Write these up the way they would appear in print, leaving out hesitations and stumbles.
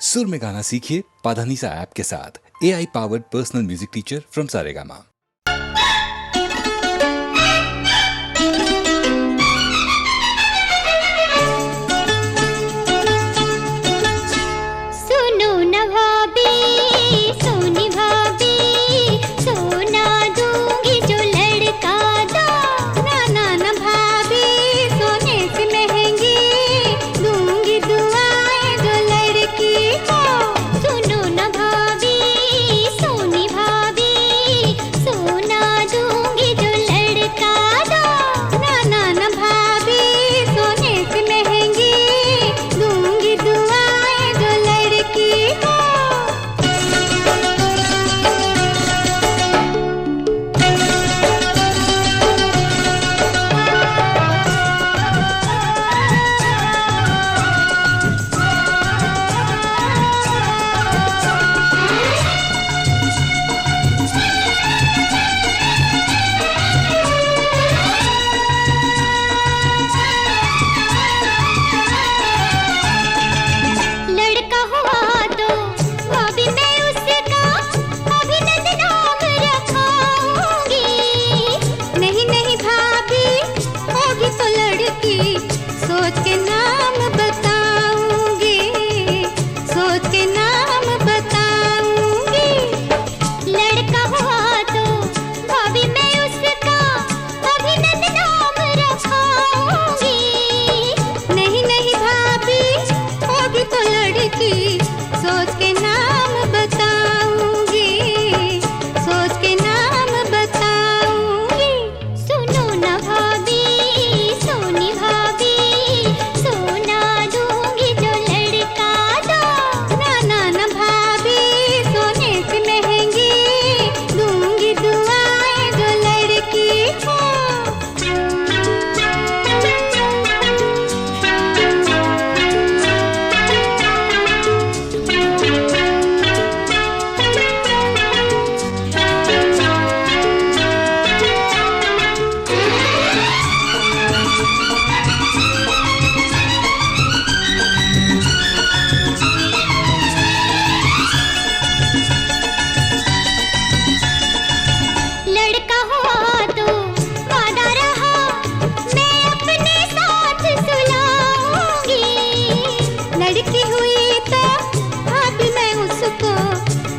सुर में गाना सीखिए पाधानीसा ऐप के साथ। AI powered personal music teacher from Saregama.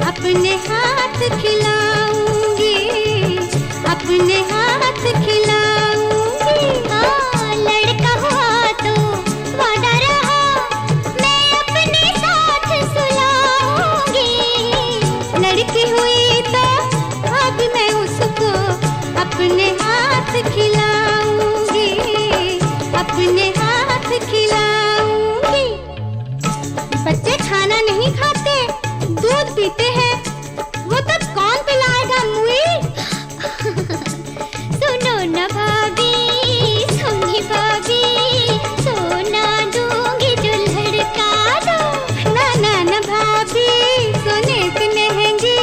अपने हाथ खिलाऊंगी, अपने हाथ खिलाऊंगी। हाँ, लड़का हुआ तो वादा रहा, मैं अपने साथ सुलाऊंगी। लड़की हुई तो अब मैं उसको अपने हाथ खिलाऊंगी, अपने हाथ खिलाऊंगी। बच्चे खाना नहीं खाते, दूध पीते हैं, वो तब कौन पिलाएगा मुई? सुनो न भाभी, सुनी भाभी, सोना दूंगी जो लड़का दो। ना ना ना भाभी, सोने से महंगी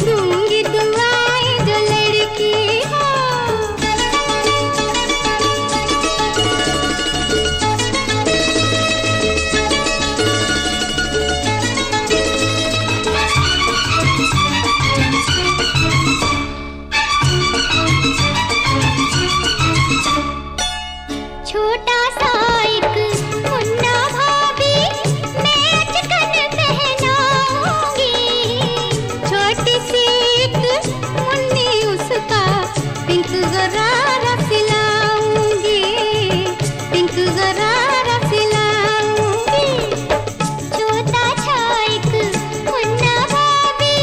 दूंगी दुआएं जो लड़की हो। छोटा सा एक मुन्ना भाभी मैं अचकन पहनाऊंगी। छोटी सी एक मुन्नी उसका पिंक गरारा सिलाऊंगी, पिंक गरारा सिलाऊंगी। छोटा सा एक मुन्ना भाभी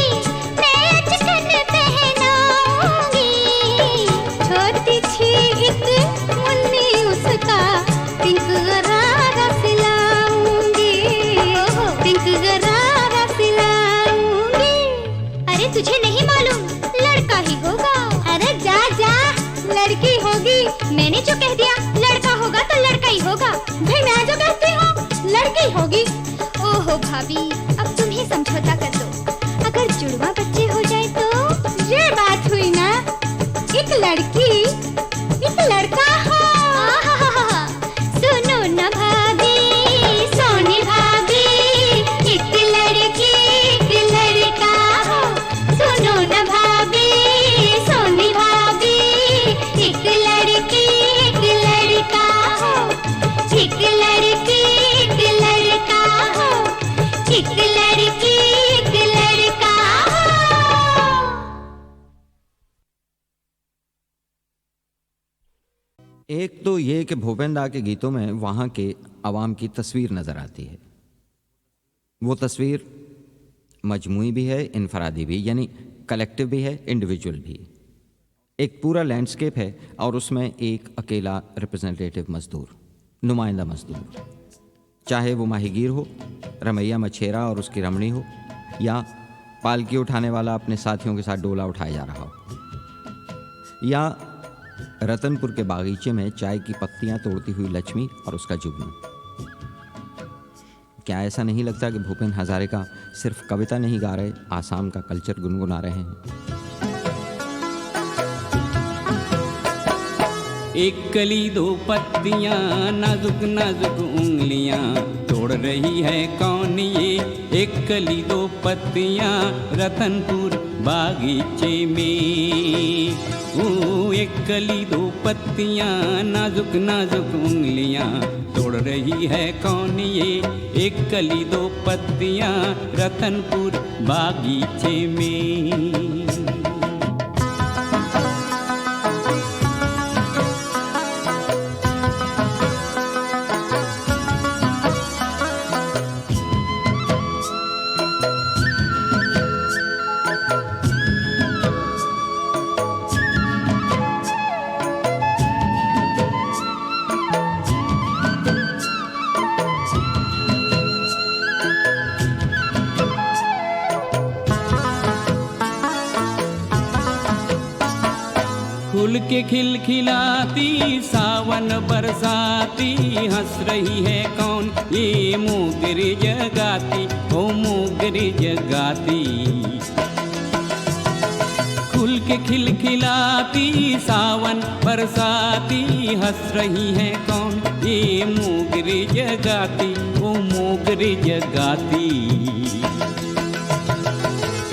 मैं अचकन पहनाऊंगी। छोटी सी एक मुन्नी उसका पिंक गरारा सिलाऊंगी, पिंक गरारा सिलाऊंगी। अरे तुझे नहीं मालूम, लड़का ही होगा। अरे जा जा, लड़की होगी। मैंने जो कह दिया लड़का होगा तो लड़का ही होगा। भाई मैं जो कहती हूँ लड़की होगी। ओहो भाभी, अब तुम ही समझौता कर दो। अगर जुड़वा बच्चे हो जाए तो ये बात हुई ना, एक लड़की एक लड़का हो। सुनो न भाभी, सोनी भाभी, एक एक तो ये कि भूपेन दा के गीतों में वहाँ के आवाम की तस्वीर नज़र आती है। वो तस्वीर मजमूई भी है, इनफरादी भी, यानी कलेक्टिव भी है, इंडिविजुअल भी। एक पूरा लैंडस्केप है और उसमें एक अकेला रिप्रेजेंटेटिव मजदूर, नुमाइंदा मजदूर, चाहे वो माहीगीर हो, रमैया मछेरा और उसकी रमणी हो, या पालकी उठाने वाला अपने साथियों के साथ डोला उठाया जा रहा हो, या रतनपुर के बागीचे में चाय की पत्तियां तोड़ती हुई लक्ष्मी और उसका जुगनू। क्या ऐसा नहीं लगता कि भूपेन हजारिका सिर्फ कविता नहीं गा रहे, आसाम का कल्चर गुनगुना रहे हैं? एक कली दो पत्तियां, नाजुक नाजुक उंगलियां, तोड़ रही है कौन ये? एक कली दो पत्तियां, रतनपुर बागीचे में। एक कली दो पत्तियां, नाजुक नाजुक उंगलियां, तोड़ रही है कौन ये? एक कली दो पत्तियां, रतनपुर बागीचे में। फूल के खिलखिलाती सावन बरसाती, हंस रही है कौन? ये मोगरे जगाती, ओ मोगरे जगाती। फूल के खिलखिलाती सावन बरसाती, हंस रही है कौन? ये मोगरे जगाती, ओ मोगरे जगाती।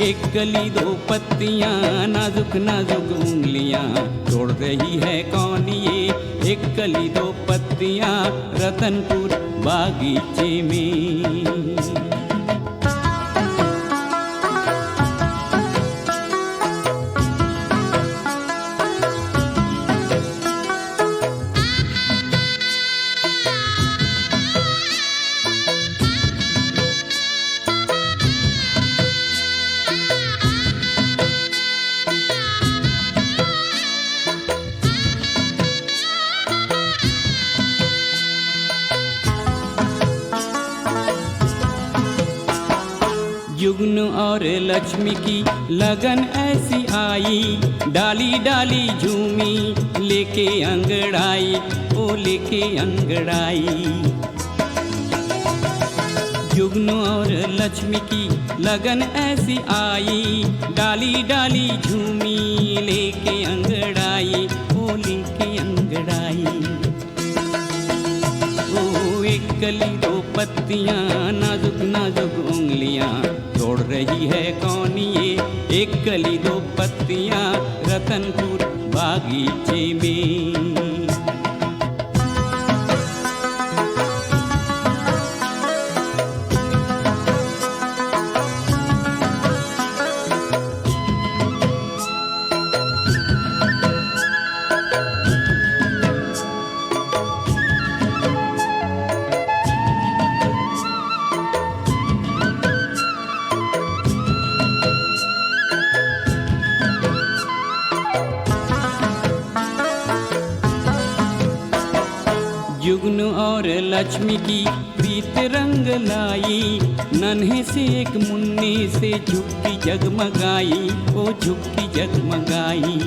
एक कली दो पत्तियां, नाजुक नाजुक उंगलियां, तोड़ रही है कौन ये? एक कली दो पत्तियां, रतनपुर बागीचे में। जुगनू और लक्ष्मी की लगन ऐसी आई, डाली डाली झूमी लेके अंगड़ाई, ओ लेके अंगड़ाई। जुगनू और लक्ष्मी की लगन ऐसी आई, डाली डाली झूमी लेके अंगड़ाई, ओ लेके अंगड़ाई। ओ एक कली दो पत्तियां, नाजुक नाजुक उंगलियां, तोड़ रही है कौन ये? एक कली दो पत्तियां, रतनपुर बागीचे में। जुगनू और लक्ष्मी की प्रीत रंग लाई, नन्हे से एक मुन्ने से झुक्की जगमगाई, ओ झुक्की जगमगाई।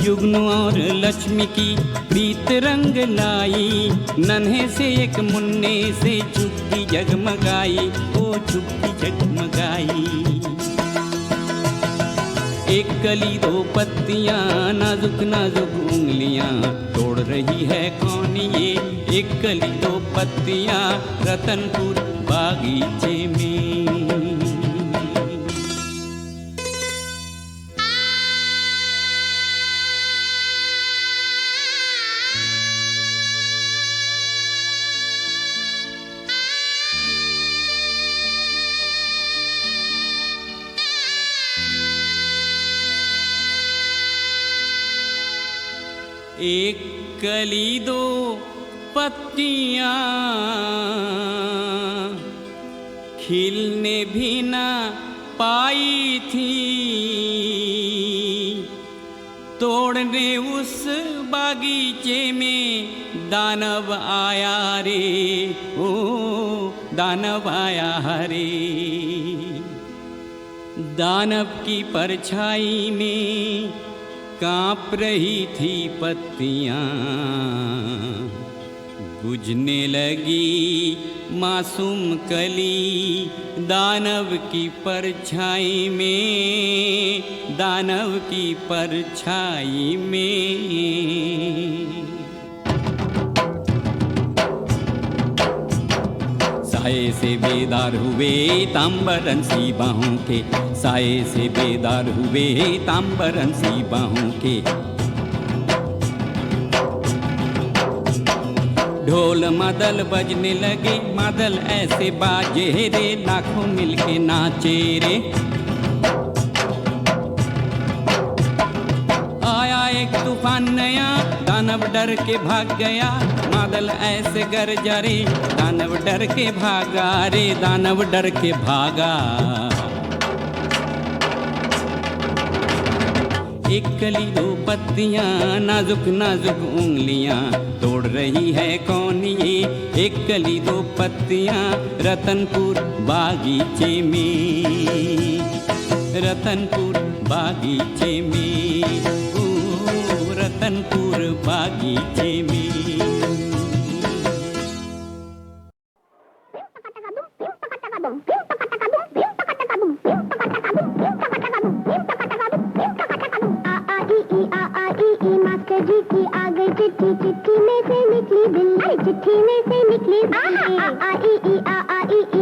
जुगनू और लक्ष्मी की प्रीत रंग लाई, नन्हे से एक मुन्ने से झुक्की जगमगाई, ओ झुक्की जगमगाई। एक कली दो पत्तियां, नाजुक नाजुक उंगलियां, तोड़ रही है कौन ये? एक कली दो पत्तियां, रतनपुर बागीचे में। एक कली दो पत्तियां खिलने भी ना पाई थी, तोड़ने उस बागीचे में दानव आया रे, ओ दानव आया रे। दानव की परछाई में कांप रही थी पत्तियां, बुझने लगी मासूम कली दानव की परछाई में, दानव की परछाई में। साए से बेदार हुए तांबरन सी बाहों के, साए से बेदार हुए तांबरन सी बाहों के। ढोल मदल बजने लगे, मदल ऐसे बाजे रे, लाखों मिलके नाचे रे। आया एक तूफान नया, दानव डर के भाग गया, बादल ऐसे गरजा रे, दानव डर के भागा रे, दानव डर के भागा। एक कली दो पत्तियां, नाजुक नाजुक उंगलियां, तोड़ रही है कौन ये? एक कली दो पत्तियां, रतनपुर बागीचे में, रतनपुर बागीचे में, ओ रतनपुर बागीचे में। मास्टर जी की आ गई चिट्ठी, चिट्ठी में से निकली बिल्ली, चिट्ठी में से निकली बिल्ली।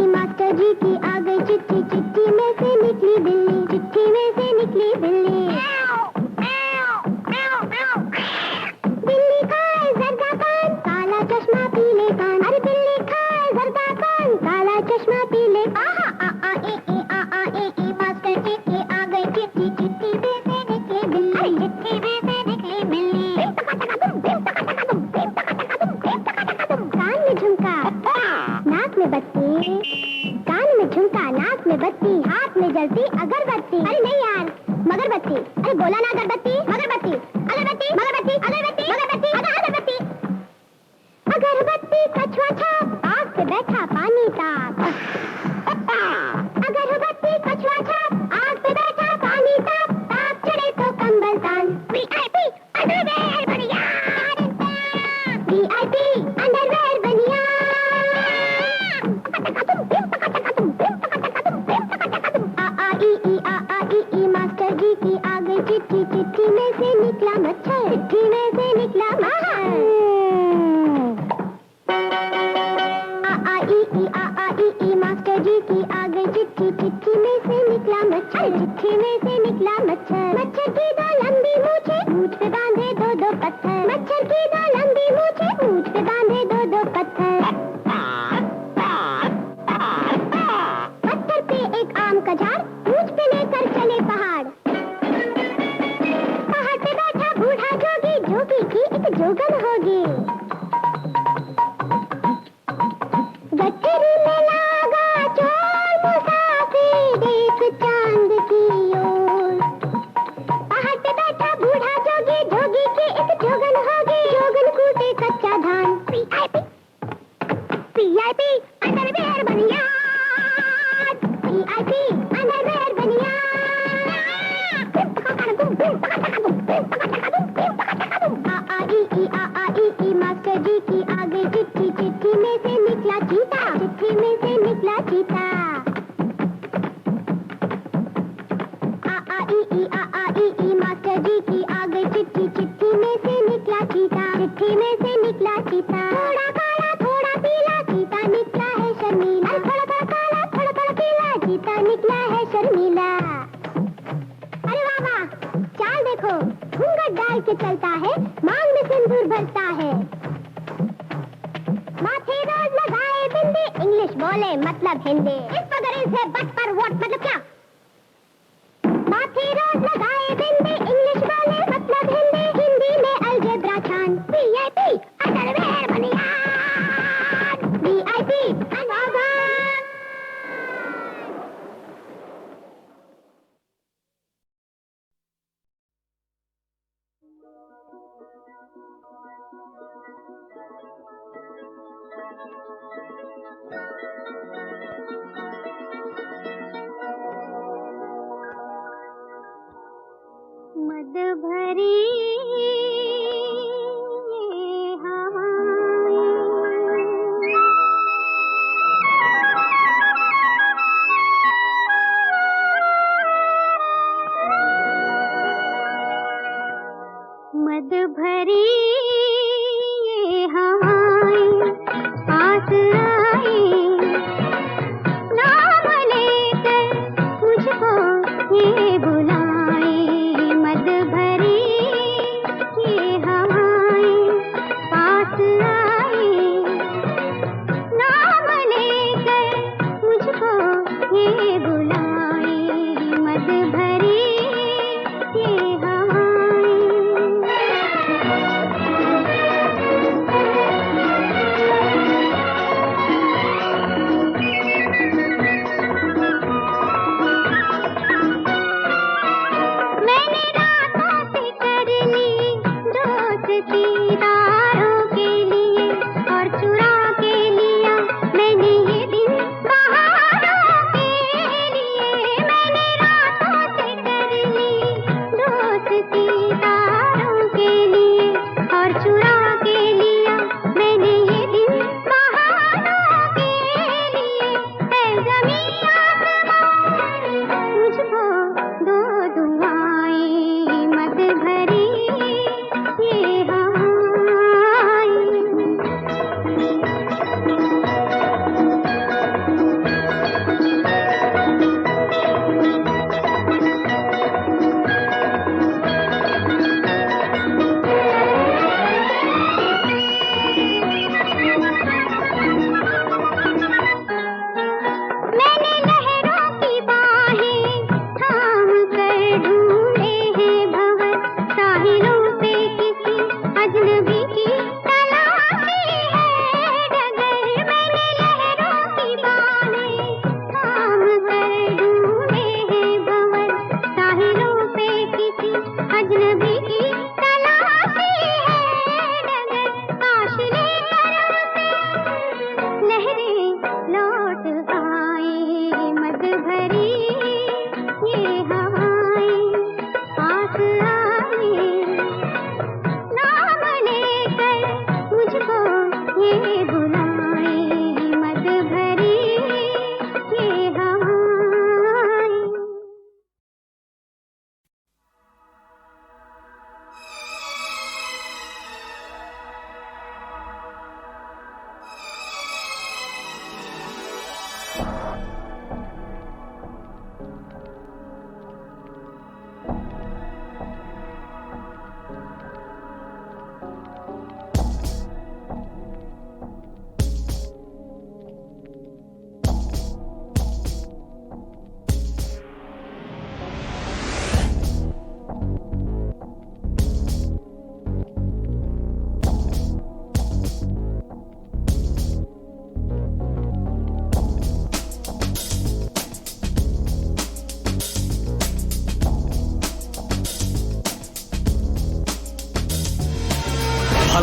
मास्टर जी की आ गई चिट्ठी, चिट्ठी में से निकली बिल्ली, चिट्ठी में से निकली बिल्ली। बिल्ली खाए जर्दा पान, काला चश्मा पीले कान, अरे बिल्ली खाए जर्दा पान, काला चश्मा पीले कान। मास्टर जी की आ गई चिट्ठी, चिट्ठी में से निकली बिल्ली, चिट्ठी में से निकली बिल्ली। कान में झुमका, नाक में बत्ती, कान में झुमका, नाक में बत्ती, हाथ में जलती अगरबत्ती। अरे नहीं यार, मगरबत्ती। अरे बोला ना अगरबत्ती, मगरबत्ती, अगरबत्ती, मगरबत्ती, अगरबत्ती, मगरबत्ती, अगरबत्ती। अगरबत्ती कछुआ छाप, आग पे बैठा पानी ताप। अगरबत्ती कछुआ छाप, आग पे बैठा पानी ताप, ताप चढ़े तो कंबल तान। VIP अंडरवेयर बनिया, VIP अंडरवेयर बनिया। मास्टर जी की आ गई चिट्ठी, चिट्ठी में से निकला मच्छर, चिट्ठी में से निकला मच्छर। मास्टर जी की आ गई चिट्ठी, चिट्ठी में से निकला मच्छर, चिट्ठी में से निकला मच्छर। मच्छर की दो लंबी मूछे, मूछ पे बांधे दो दो पत्थर। मच्छर की दो लंबी मूछे, मूछ पे बांधे दो दो पत्थर। पत्थर पे एक आम का झाड़, मूछ पे लेकर चले पहाड़। पहाड़ पे बैठा बूढ़ा जोगी, जोगी की एक जोगन होगी। गठरी में लागा चोर मुसाफिर, देख चांद की ओर। पहाड़ पे बैठा बूढ़ा जोगी, जोगी की एक जोगन होगी। जोगन कूटे कच्चा धान। VIP अंडरवेयर बनिया, VIP अंडरवेयर बनिया। मास्टर जी की आ गई चिट्ठी, चिट्ठी में से निकला चीता, चिट्ठी में से निकला चीता। मास्टर जी की आ गई चिट्ठी, चिट्ठी में से निकला चीता, चिट्ठी में से निकला चीता। थोड़ा काला थोड़ा पीला, चीता निकला है शर्मीला। थोड़ा थोड़ा काला थोड़ा थोड़ा पीला, चीता निकला है शर्मीला। अरे वाह वाह, चाल देखो, घूंघट डाल के चलता है, मांग में सिंदूर भरता है। माथे रोज लगाए बिंदी, इंग्लिश बोले मतलब हिंदी। इस वगर इज है बट पर व्हाट मतलब क्या? माथे रोज लगाए बिंदी, इंग्लिश बोले मतलब हिंदी। हिंदी में अलजेब्रा छान।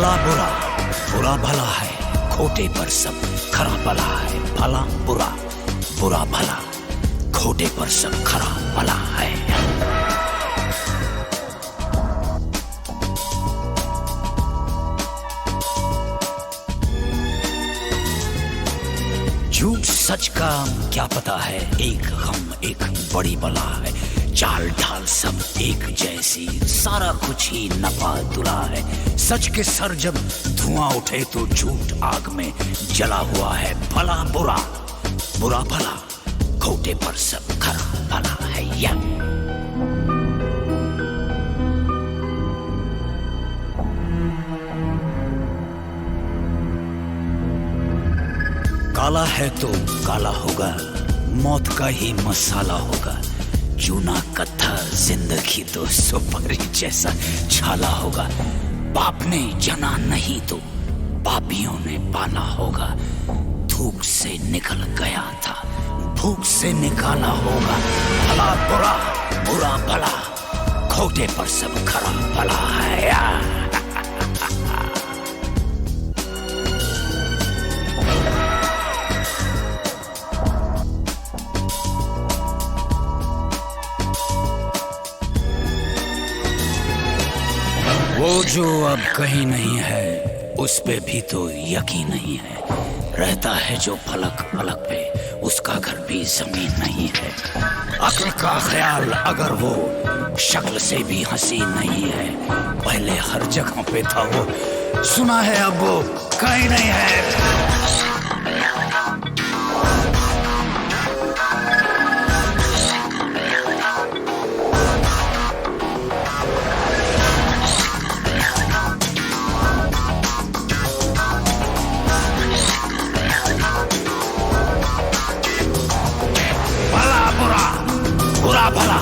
भला बुरा, बुरा भला है, खोटे पर सब खरा भला है। भला बुरा, बुरा भला, खोटे पर सब खरा भला है। झूठ सच का क्या पता है, एक गम एक बड़ी बला है। चाल ढाल सब एक जैसी, सारा कुछ ही नपा तुला है। सच के सर जब धुआं उठे तो झूठ आग में जला हुआ है। भला बुरा, बुरा भला, खोटे पर सब खरा भला है। या काला है तो काला होगा, मौत का ही मसाला होगा। चूना कत्था जिंदगी तो सुपारी जैसा छाला होगा। बाप ने जना नहीं तो पापियों ने पाला होगा। धूप से निकल गया था, भूख से निकाला होगा। भला बुरा, बुरा भला, खोटे पर सब खरा भला है। वो जो अब कहीं नहीं है, उस पे भी तो यकीन नहीं है। रहता है जो फलक फलक पे, उसका घर भी जमीन नहीं है। अक्ल का ख्याल अगर वो शक्ल से भी हसीन नहीं है, पहले हर जगह पे था वो, सुना है अब वो कहीं नहीं है। बुरा भला,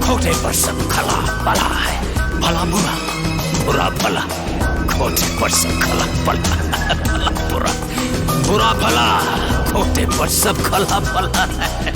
खोटे पर सब खला भला है। भला बुरा, बुरा भला, खोटे पर सब खला भला। भला बुरा, बुरा भला, खोटे पर सब खला भला है।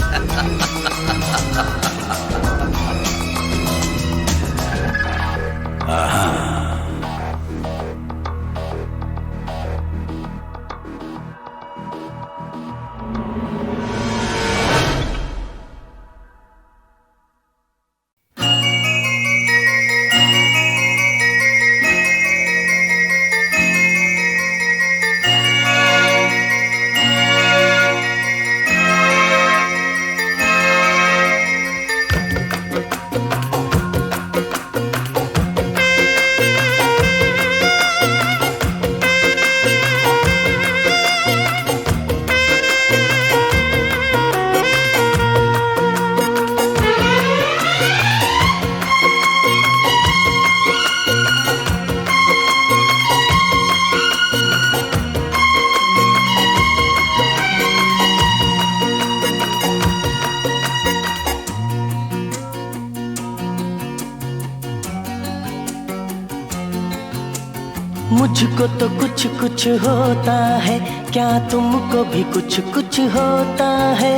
मुझको तो कुछ कुछ होता है, क्या तुमको भी कुछ कुछ होता है?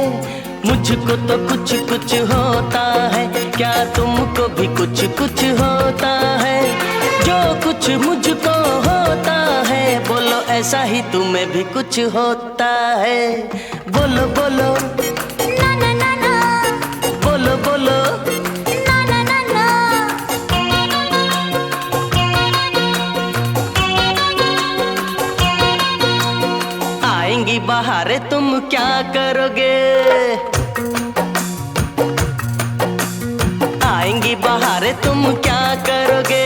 मुझको तो कुछ कुछ होता है, क्या तुमको भी कुछ कुछ होता है? जो कुछ मुझको होता है, बोलो ऐसा ही तुम्हें भी कुछ होता है। बोलो बोलो ना ना ना ना, बोलो बोलो ना ना ना ना, आएंगी बहारें तुम क्या करोगे? आएंगी बहारें तुम क्या करोगे?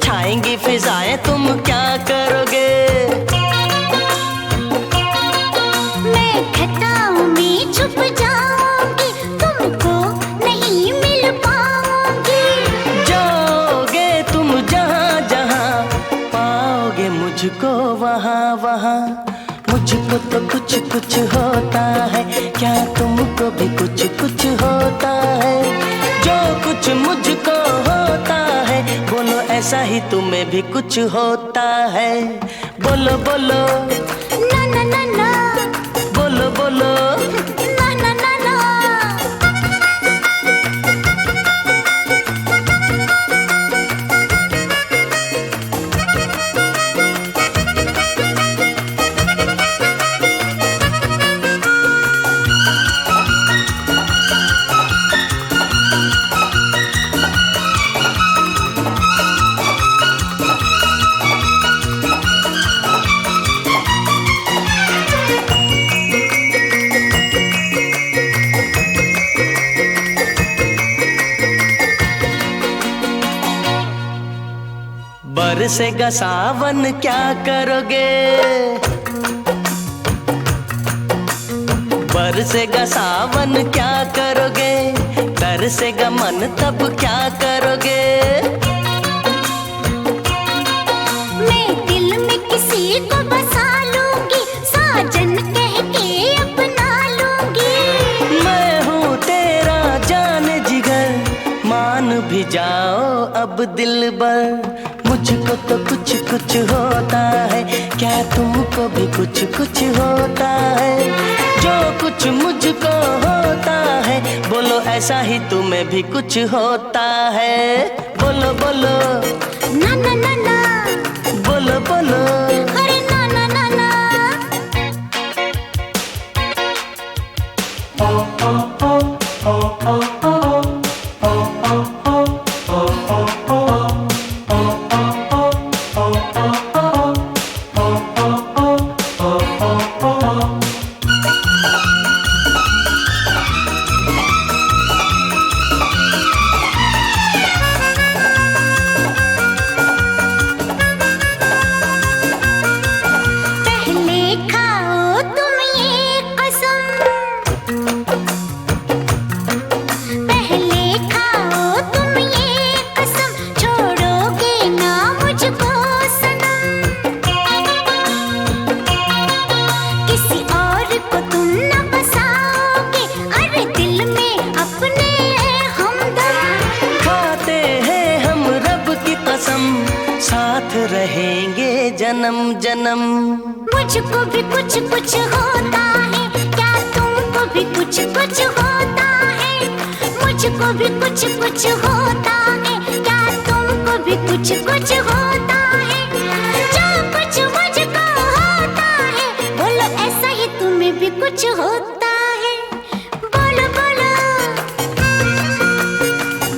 छाएंगी फिजाएं तुम क्या करोगे? मैं खताओं में छुप जाऊंगी, तुमको नहीं मिल पाऊंगी। जाओगे तुम जहाँ जहाँ, पाओगे मुझको वहाँ वहाँ। मुझको तो कुछ कुछ होता है, क्या तुमको भी कुछ कुछ होता है? जो कुछ मुझको होता है, बोलो ऐसा ही तुम्हें भी कुछ होता है। बोलो बोलो ना ना ना ना, बोलो बोलो ना ना ना ना, बरसेगा सावन क्या करोगे, बरसेगा सावन क्या करोगे, तरसेगा मन तब क्या करोगे। मैं दिल में किसी को बसा लूंगी, साजन कह के अपना लूंगी। मैं हूँ तेरा जान जिगर, मान भी जाओ अब दिलबर। मुझको तो कुछ कुछ होता है, क्या तुमको भी कुछ कुछ होता है। जो कुछ मुझको होता है, बोलो ऐसा ही तुम्हें भी कुछ होता है। बोलो बोलो ना ना ना ना, बोलो बोलो अरे ना ना ना ना। पहले खाओ तुम ये कसम, पहले खाओ तुम ये कसम, छोड़ोगे ना मुझको सनम। किसी और को तुम न बसाओगे, अरे दिल में अपने हमदम। खाते हैं हम रब की कसम, साथ रहेंगे जन्म जन्म। मुझको भी कुछ कुछ होता है, क्या तुमको भी कुछ कुछ होता है। मुझको भी कुछ कुछ होता है, क्या तुमको भी कुछ कुछ होता है। जो कुछ मुझको होता है, बोलो ऐसा ही तुम्हें भी कुछ होता है। बोलो बोलो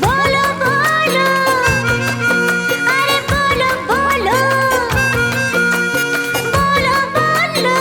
बोलो बोलो, अरे बोलो बोलो बोलो बोलो।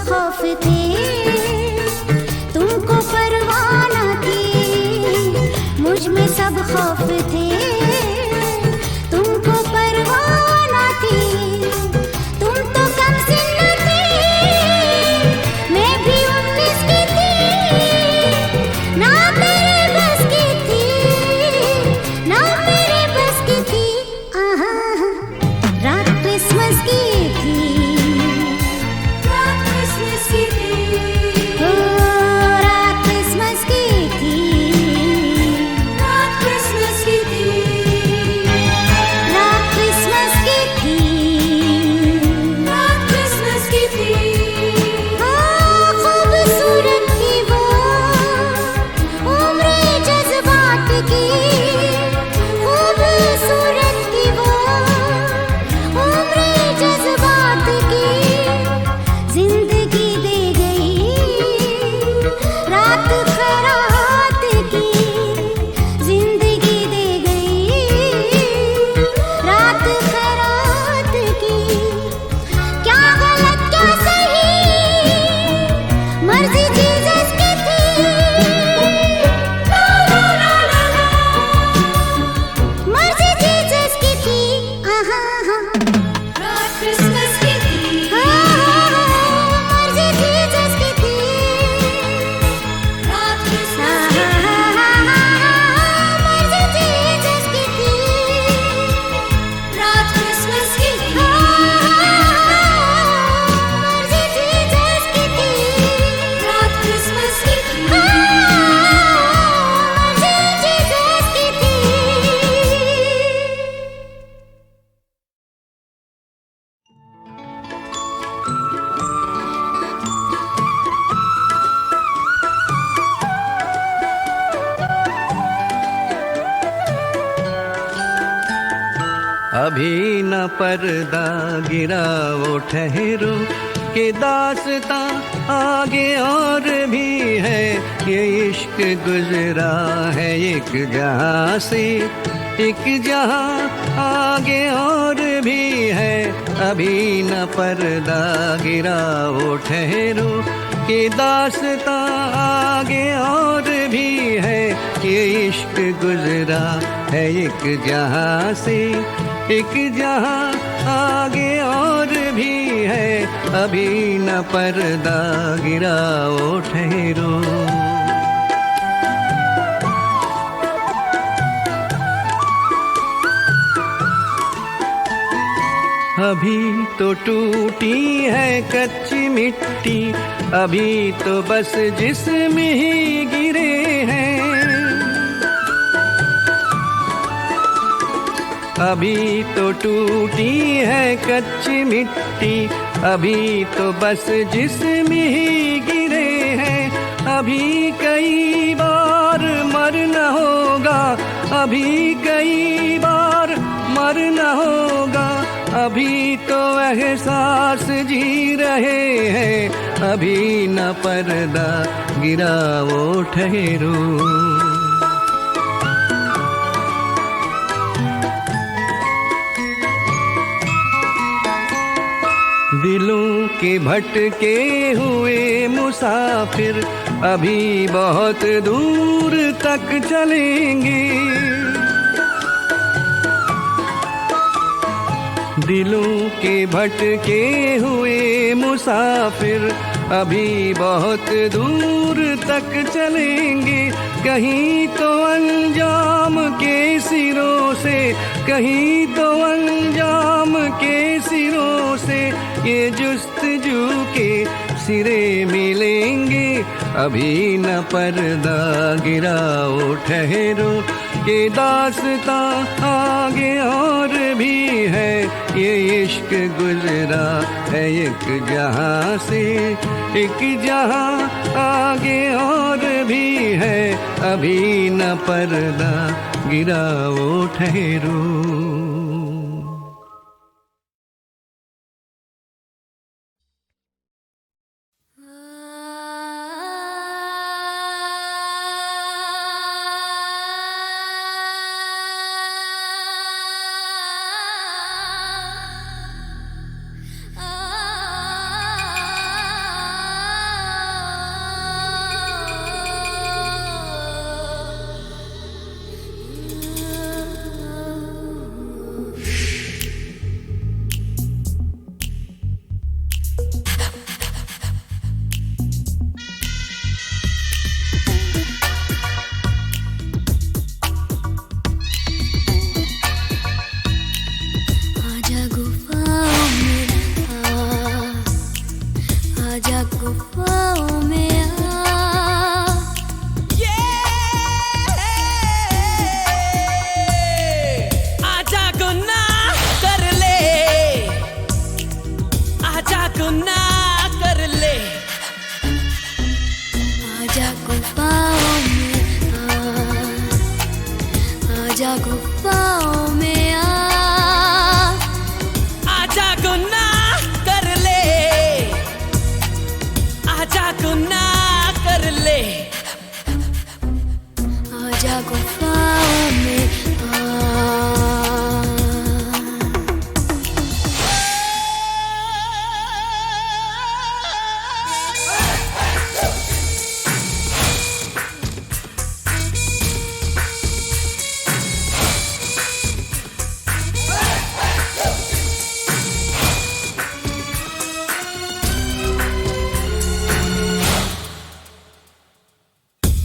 खौफ थे, तुमको परवाह न थी। मुझ में सब खौफ थे, तुमको परवाह न थी। तुम तो कम सिन थे, मैं भी 19 की थी। ना मेरे बस की थी, ना मेरे बस की थी। आहा, रात क्रिसमस की थी, रात क्रिसमस की थी। ओ, रात क्रिसमस की थी, रात क्रिसमस की थी। रात क्रिसमस की थी, रात क्रिसमस की थी। हाँ, खूबसूरत थी वो उम्र जज्बात की, खूबसूरत थी वो उम्र जज्बात की। जिंदगी दे गई रात खैरात की, जिंदगी दे गई रात खैरात की। क्या गलत क्या सही, मर्जी जीसस की थी। मर्जी जीसस की थी। आहा, रात क्रिसमस की थी। मर्जी जीसस की थी, रात क्रिसमस की थी। मर्जी जीसस की थी, रात क्रिसमस की थी। मर्जी जीसस की थी, रात क्रिसमस की थी। मर्जी जीसस की थी। अभी न पर्दा गिरा वो ठहरो के दास्तां आगे और भी है। ये इश्क गुजरा है एक जहां से एक जहां आगे और भी है। अभी न पर्दा गिरा वो ठहरो के दास्तां आगे और भी है। ये इश्क गुजरा है एक जहां से एक जहां आगे और भी है। अभी न पर्दा गिरा वो ठहरो। अभी तो टूटी है कच्ची मिट्टी, अभी तो बस जिस्म ही गिरे हैं। अभी तो टूटी है कच्ची मिट्टी, अभी तो बस जिस्म ही गिरे हैं। अभी कई बार मरना होगा, अभी कई बार मरना होगा। अभी तो एहसास जी रहे हैं। अभी न पर्दा गिरा वो ठहरो। दिलों के भटके हुए मुसाफिर अभी बहुत दूर तक चलेंगे। दिलों के भटके हुए मुसाफिर अभी बहुत दूर तक चलेंगे। कहीं तो अंजाम के सिरों से, कहीं तो अंजाम के सिरों से ये जुस्तजू के सिरे मिलेंगे। अभी न पर्दा गिराओ ठहरो, ये दास्तां आगे और भी है। ये इश्क गुजरा है एक जहां से एक जहां आगे और भी है। अभी न पर्दा गिराओ ठहरो। गुफ्ताओं में आजा गुनाह कर ले, आजा गुनाह कर ले, आजा गुफ्ताओं में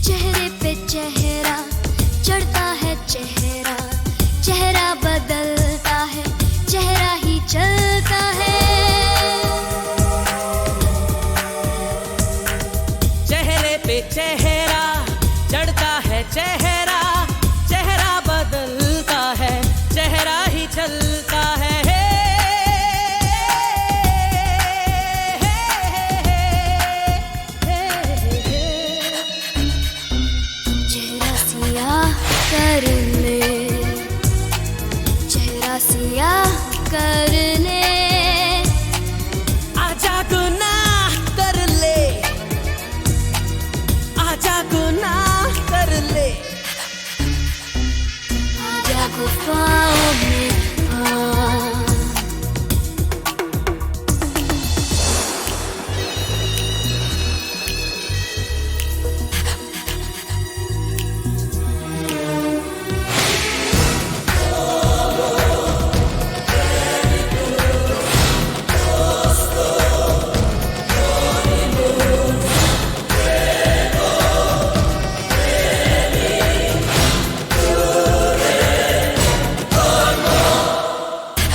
चेहरे पे चेहरा चढ़ता है, चेहरा चेहरा बदलता है, चेहरा ही चलता है। चेहरे पे चेहरा चढ़ता है, चेहरा चेहरा बदलता है, चेहरा ही चलता है। चेहरा सियाह कर ले, चेहरा सियाह कर ले, आजा गुनाह कर ले, आजा गुनाह कर ले, आजा गुफ्ताओं में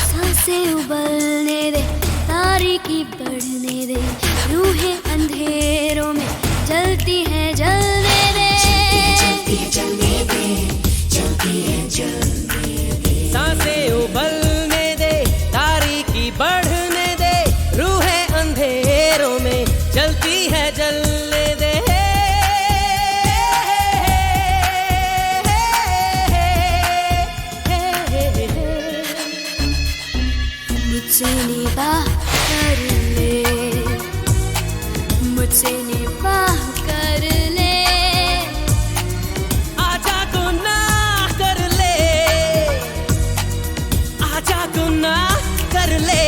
सांसें उबलने दे, तारीकी बढ़ने दे, रूहें अंधेरों में जलती हैं, जलने दे, जलती है जलने दे, जलती है जलने दे, सांसें उबलने दे, तारीकी बढ़ने दे, रूहें अंधेरों में जलती है, जलने दे। मुझसे निबाह कर ले, मुझसे निबाह कर ले, आजा गुनाह कर ले, आजा गुनाह कर ले,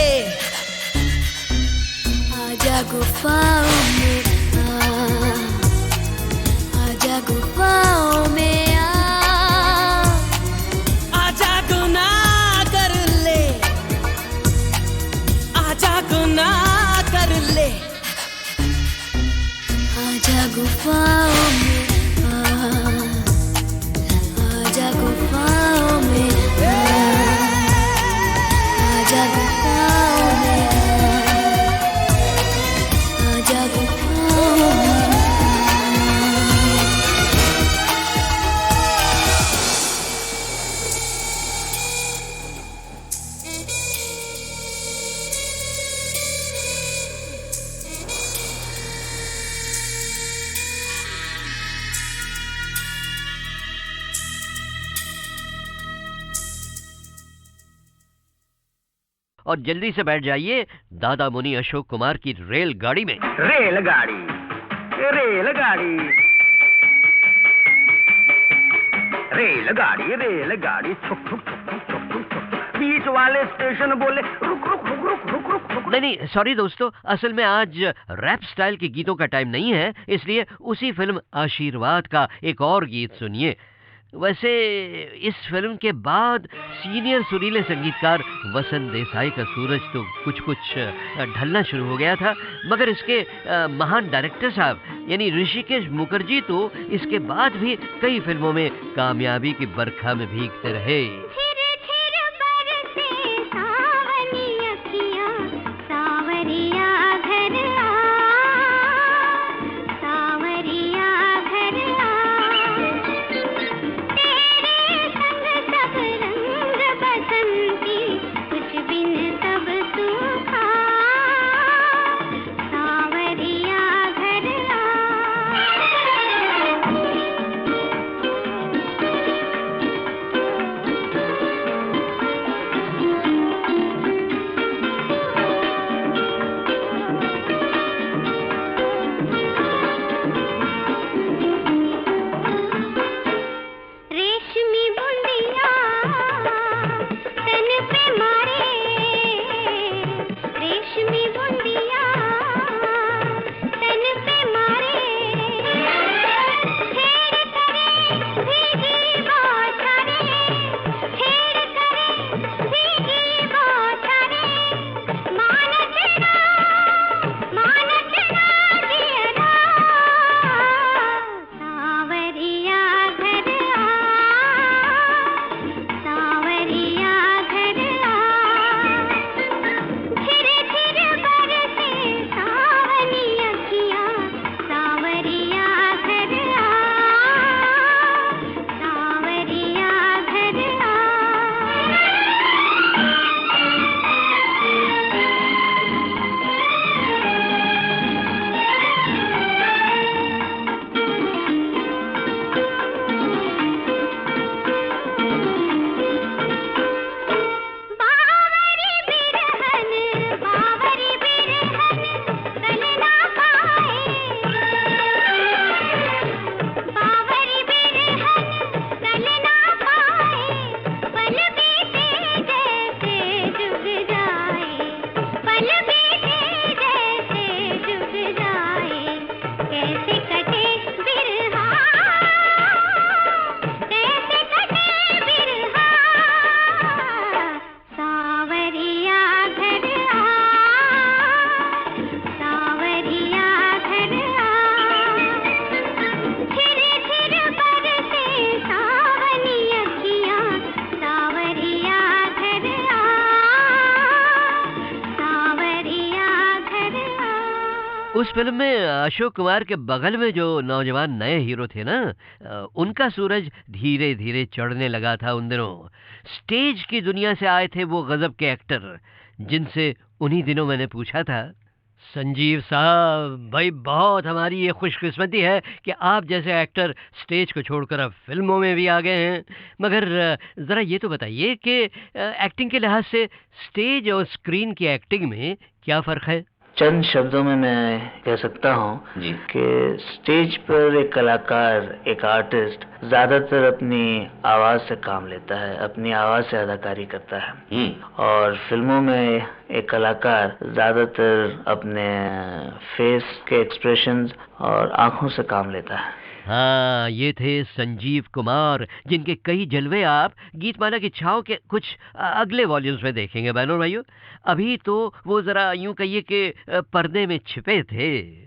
आजा गुफ्ताओं में आजा गुफ्ताओं में आजा गुनाह कर ले, आजा गुनाह कर ले, आजा गुफ्ताओं में आजा गुफ्ताओं में आजा गुफ्ताओं में आजा गुफ्ताओं में। और जल्दी से बैठ जाइए दादा मुनि अशोक कुमार की रेलगाड़ी में। रेलगाड़ी, रेलगाड़ी, रेलगाड़ी, रेलगाड़ी, छुक छुक छुक छुक छुक छुक छुक। बीच वाले स्टेशन बोले रुक रुक रुक रुक रुक रुक रुक। नहीं सॉरी दोस्तों, असल में आज रैप स्टाइल के गीतों का टाइम नहीं है, इसलिए उसी फिल्म आशीर्वाद का एक और गीत सुनिए। वैसे इस फिल्म के बाद सीनियर सुरीले संगीतकार वसंत देसाई का सूरज तो कुछ कुछ ढलना शुरू हो गया था, मगर इसके महान डायरेक्टर साहब यानी ऋषिकेश मुखर्जी तो इसके बाद भी कई फिल्मों में कामयाबी की बरखा में भीगते रहे। उस फिल्म में अशोक कुमार के बगल में जो नौजवान नए हीरो थे ना, उनका सूरज धीरे धीरे चढ़ने लगा था उन दिनों। स्टेज की दुनिया से आए थे वो गजब के एक्टर, जिनसे उन्हीं दिनों मैंने पूछा था, संजीव साहब भाई बहुत हमारी ये खुशकिस्मती है कि आप जैसे एक्टर स्टेज को छोड़कर अब फिल्मों में भी आ गए हैं, मगर ज़रा ये तो बताइए कि एक्टिंग के लिहाज से स्टेज और स्क्रीन की एक्टिंग में क्या फ़र्क है? चंद शब्दों में मैं कह सकता हूँ कि स्टेज पर एक कलाकार, एक आर्टिस्ट ज्यादातर अपनी आवाज से काम लेता है, अपनी आवाज से अदाकारी करता है, और फिल्मों में एक कलाकार ज्यादातर अपने फेस के एक्सप्रेशंस और आंखों से काम लेता है। हाँ, ये थे संजीव कुमार, जिनके कई जलवे आप गीतमाला की छाव के कुछ अगले वॉल्यूम्स में देखेंगे बहनों भाइयों। अभी तो वो ज़रा यूं कहिए कि पर्दे में छिपे थे।